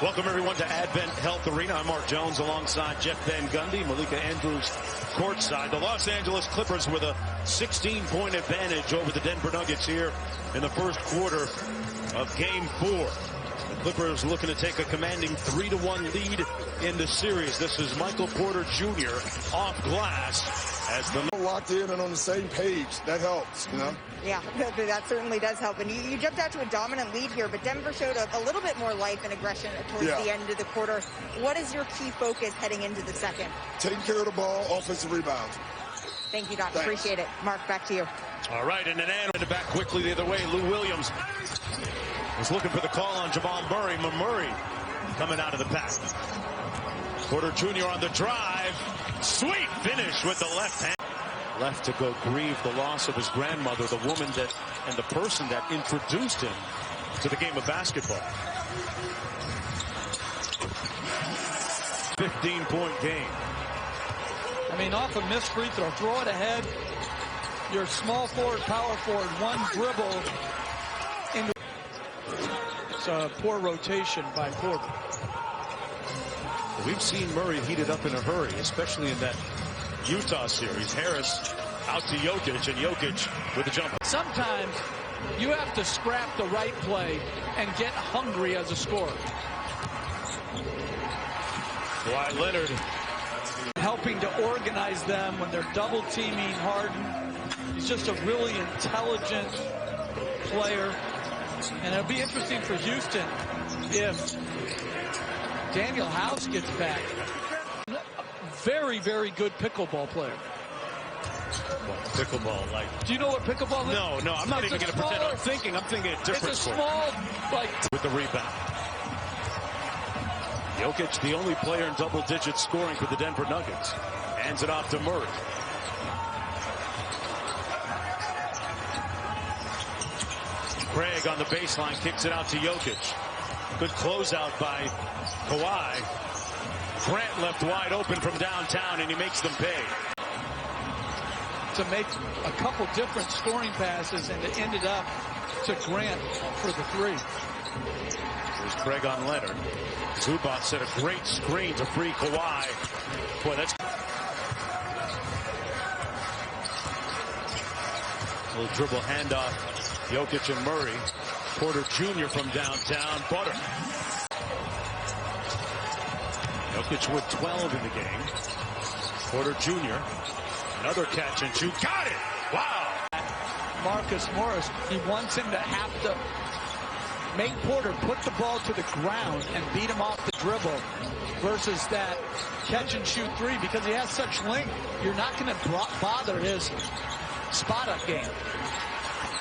Welcome, everyone, to Advent Health Arena. I'm Mark Jones alongside Jeff Van Gundy, Malika Andrews courtside. The Los Angeles Clippers with a 16-point advantage over the Denver Nuggets here in the first quarter of Game 4. The Clippers looking to take a commanding 3-1 lead in the series. This is Michael Porter Jr. off glass as the locked in and on the same page. That helps, you know? Yeah, that certainly does help. And you jumped out to a dominant lead here, but Denver showed a little bit more life and aggression towards the end of the quarter. What is your key focus heading into the second? Taking care of the ball, offensive rebounds. Thank you, Doc. Appreciate it. Mark, back to you. All right, and an and back quickly the other way. Lou Williams was looking for the call on Jamal Murray. Murray coming out of the pack. Porter Jr. on the drive. Sweet finish with the left hand. Left to go grieve the loss of his grandmother, the woman that and the person that introduced him to the game of basketball. 15-point game. I mean, off a missed free throw, throw it ahead. Your small forward, power forward, one dribble into. It's a poor rotation by Porter. We've seen Murray heated up in a hurry, especially in that Utah series. Harris out to Jokic, and Jokic with a jump. Sometimes you have to scrap the right play and get hungry as a scorer. Kawhi Leonard helping to organize them when they're double teaming Harden. He's just a really intelligent player. And it'll be interesting for Houston if Daniel House gets back. Very, very good pickleball player. Pickleball, like. Do you know what pickleball is? No, I'm not even going to pretend I'm thinking. I'm thinking a different sport. It's a small, like. With the rebound. Jokic, the only player in double digit scoring for the Denver Nuggets. Hands it off to Murray. Craig on the baseline kicks it out to Jokic. Good closeout by Kawhi. Grant left wide open from downtown, and he makes them pay. To make a couple different scoring passes, and it ended up to Grant for the three. There's Craig on Leonard. Zubac set a great screen to free Kawhi. Boy, that's a little dribble handoff. Jokic and Murray. Porter Jr. from downtown. Butter. Jokic with 12 in the game. Porter Jr. Another catch and shoot. Got it! Wow! Marcus Morris, he wants him to have to make Porter put the ball to the ground and beat him off the dribble versus that catch and shoot three, because he has such length. You're not going to bother his spot up game.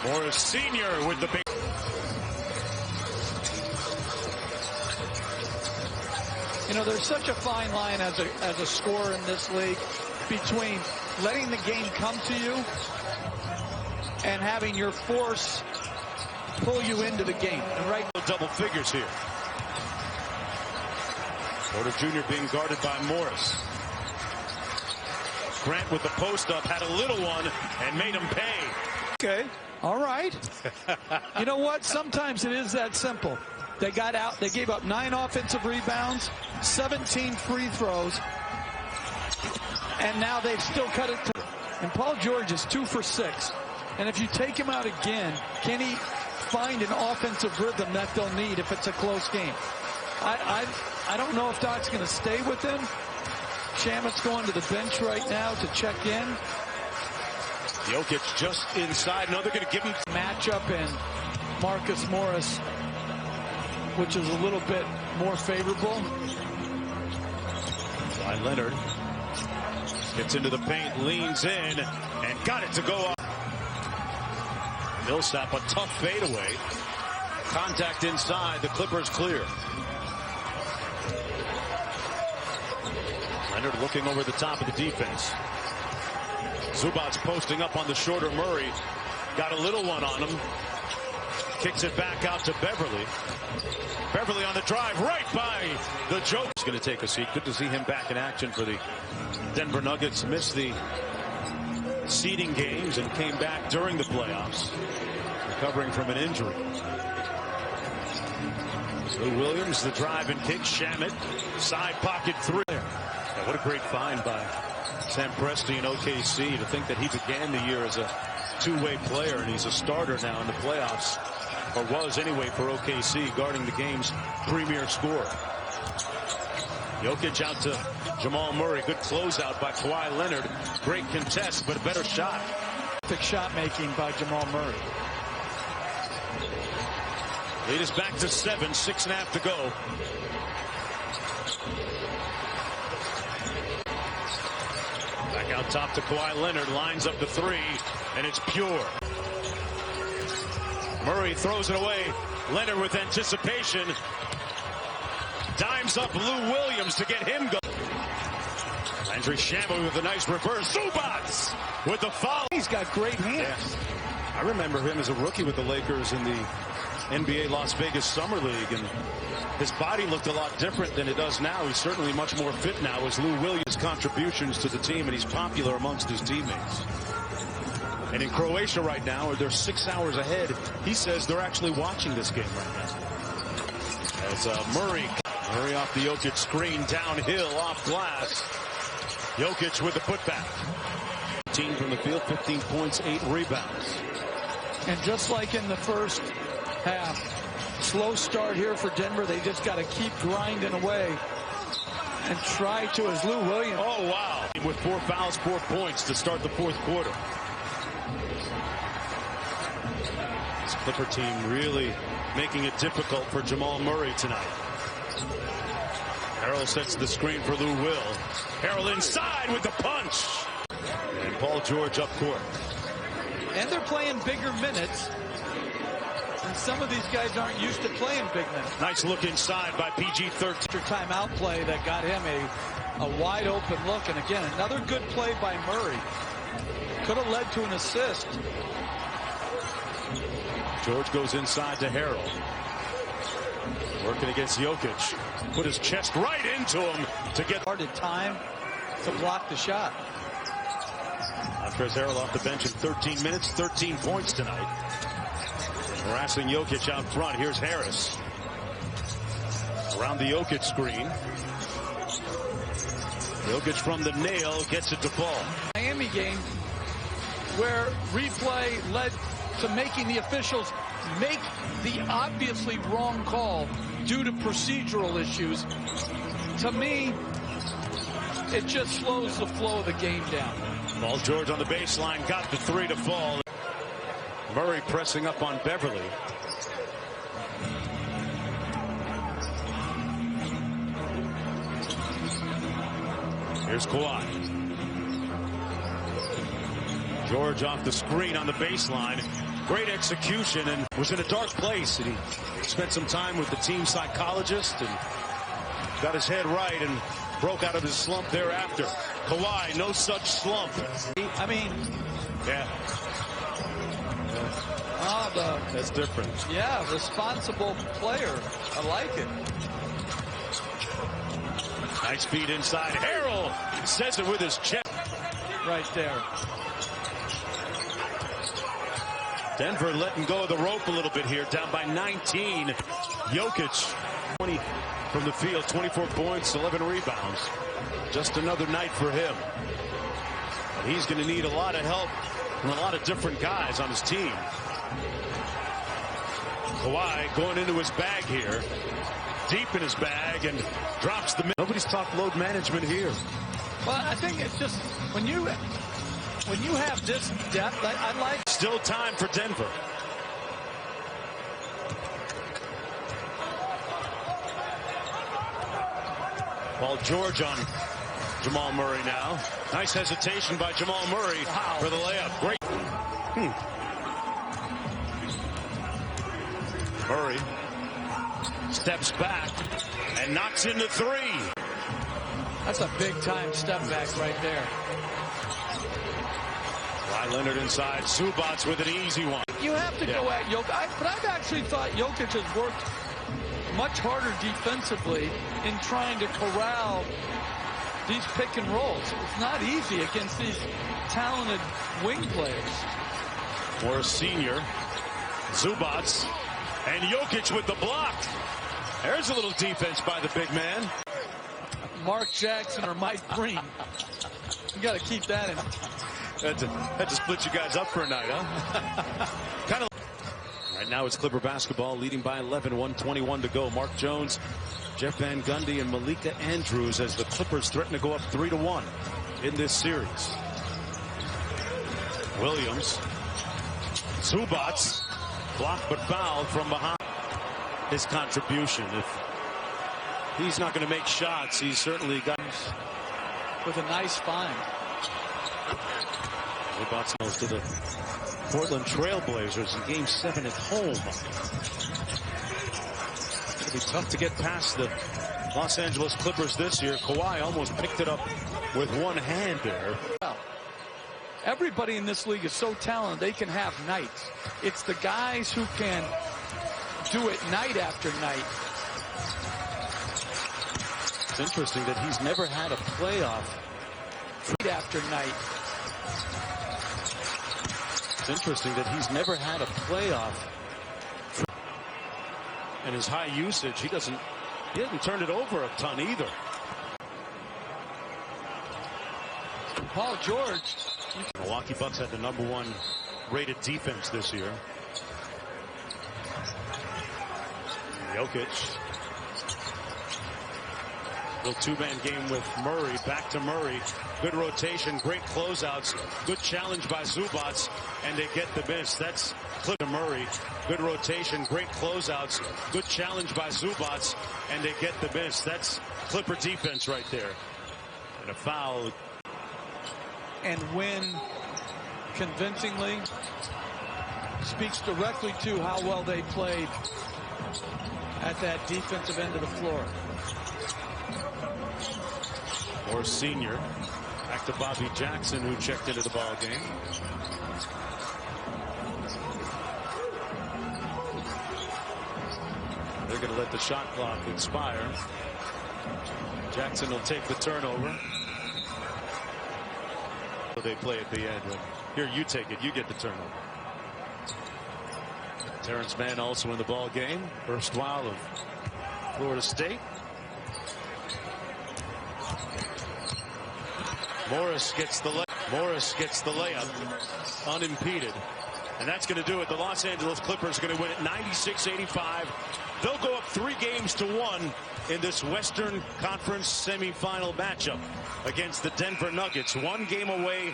Morris Sr. with the big. You know, there's such a fine line as a scorer in this league between letting the game come to you and having your force pull you into the game. And right, double figures here. Porter Jr. being guarded by Morris. Grant with the post up, had a little one and made him pay. Okay, all right. You know what? Sometimes it is that simple. They got out, they gave up 9 offensive rebounds, 17 free throws, and now they've still cut it to. And Paul George is 2 for 6. And if you take him out again, can he find an offensive rhythm that they'll need if it's a close game? I don't know if Doc's going to stay with him. Shamit's going to the bench right now to check in. Jokic just inside. No, they're going to give him matchup and Marcus Morris, which is a little bit more favorable. By Leonard. Gets into the paint, leans in, and got it to go off. Millsap, a tough fadeaway. Contact inside. The Clippers clear. Leonard looking over the top of the defense. Zubac posting up on the shorter Murray. Got a little one on him. Kicks it back out to Beverly. Beverly on the drive, right by the Jokic. He's going to take a seat. Good to see him back in action for the Denver Nuggets. Missed the seeding games and came back during the playoffs, recovering from an injury. Lou Williams, the drive and kick. Shamet, side pocket three. Yeah, what a great find by Sam Presti in OKC, to think that he began the year as a two-way player and he's a starter now in the playoffs, or was anyway for OKC, guarding the game's premier scorer. Jokic out to Jamal Murray. Good closeout by Kawhi Leonard. Great contest, but a better shot. Perfect shot making by Jamal Murray. Lead is back to 7, 6.5 to go. Back out top to Kawhi Leonard. Lines up the three, and it's pure. Murray throws it away. Leonard with anticipation. Dimes up Lou Williams to get him going. Landry Shamet with a nice reverse. Zubats with the foul. He's got great hands. Yeah. I remember him as a rookie with the Lakers in the NBA Las Vegas Summer League, and his body looked a lot different than it does now. He's certainly much more fit now as Lou Williams' contributions to the team, and he's popular amongst his teammates. And in Croatia right now, they're 6 hours ahead. He says they're actually watching this game right now. As Murray off the Jokic screen, downhill, off glass. Jokic with the putback. 15 from the field, 15 points, 8 rebounds. And just like in the first half, slow start here for Denver. They just got to keep grinding away and try to, as Lou Williams. Oh, wow. With 4 fouls, 4 points to start the fourth quarter. This Clipper team really making it difficult for Jamal Murray tonight. Harrell sets the screen for Lou Will. Harrell inside with the punch. And Paul George up court. And they're playing bigger minutes. And some of these guys aren't used to playing big minutes. Nice look inside by PG-13. Timeout play that got him a wide open look. And again, another good play by Murray. Could have led to an assist. George goes inside to Harrell. Working against Jokic. Put his chest right into him to get started time to block the shot. Montrezl Harrell off the bench in 13 minutes, 13 points tonight. Harassing Jokic out front. Here's Harris. Around the Jokic screen. Jokic from the nail gets it to fall. Miami game where replay led to making the officials make the obviously wrong call due to procedural issues. To me, it just slows the flow of the game down. Paul George on the baseline, got the three to fall. Murray pressing up on Beverly. Here's Kawhi. George off the screen on the baseline. Great execution, and was in a dark place. And he spent some time with the team psychologist and got his head right and broke out of his slump thereafter. Kawhi, no such slump. I mean, yeah. That's different. Yeah, responsible player. I like it. Nice feed inside. Harrell says it with his chest. Right there. Denver letting go of the rope a little bit here, down by 19. Jokic, 20 from the field, 24 points, 11 rebounds. Just another night for him. And he's going to need a lot of help from a lot of different guys on his team. Kawhi going into his bag here, deep in his bag, and drops the. Nobody's talked load management here. Well, I think it's just when you have this depth, I like. Still time for Denver. Paul George on Jamal Murray now. Nice hesitation by Jamal Murray for the layup. Great. Murray steps back and knocks in the three. That's a big time step back right there. Leonard inside. Zubats with an easy one. You have to go at Jokic. But I've actually thought Jokic has worked much harder defensively in trying to corral these pick and rolls. It's not easy against these talented wing players. Morris Sr., Zubats, and Jokic with the block. There's a little defense by the big man. Mark Jackson or Mike Green. You got to keep that in. Had to split you guys up for a night, huh? Kind of. Right now it's Clipper basketball leading by 11, 1:21 to go. Mark Jones, Jeff Van Gundy, and Malika Andrews as the Clippers threaten to go up 3-1 in this series. Williams, Zubac, blocked but fouled from behind. His contribution. If he's not going to make shots, he's certainly got with a nice find. Zubac goes to the Portland Trailblazers in Game 7 at home. It'll be tough to get past the Los Angeles Clippers this year. Kawhi almost picked it up with one hand there. Everybody in this league is so talented they can have nights. It's the guys who can do it night after night. It's interesting that he's never had a playoff After night. It's interesting that he's never had a playoff. And his high usage, he hasn't turned it over a ton either. Paul George. Milwaukee Bucks had the #1 rated defense this year. Jokic. Little two-man game with Murray. Back to Murray. Good rotation, great closeouts. Good challenge by Zubac, and they get the miss. That's Clipper Murray. Good rotation, great closeouts. Good challenge by Zubac, and they get the miss. That's Clipper defense right there. And a foul. And win convincingly speaks directly to how well they played at that defensive end of the floor. Or senior. Back to Bobby Jackson, who checked into the ball game. They're going to let the shot clock expire. Jackson will take the turnover. They play at the end. Here, you take it. You get the turnover. Terrence Mann also in the ball game. First while of Florida State. Morris gets the layup unimpeded, and that's going to do it. The Los Angeles Clippers are going to win it 96-85. They'll go up 3-1 in this Western Conference semifinal matchup against the Denver Nuggets. 1 game away.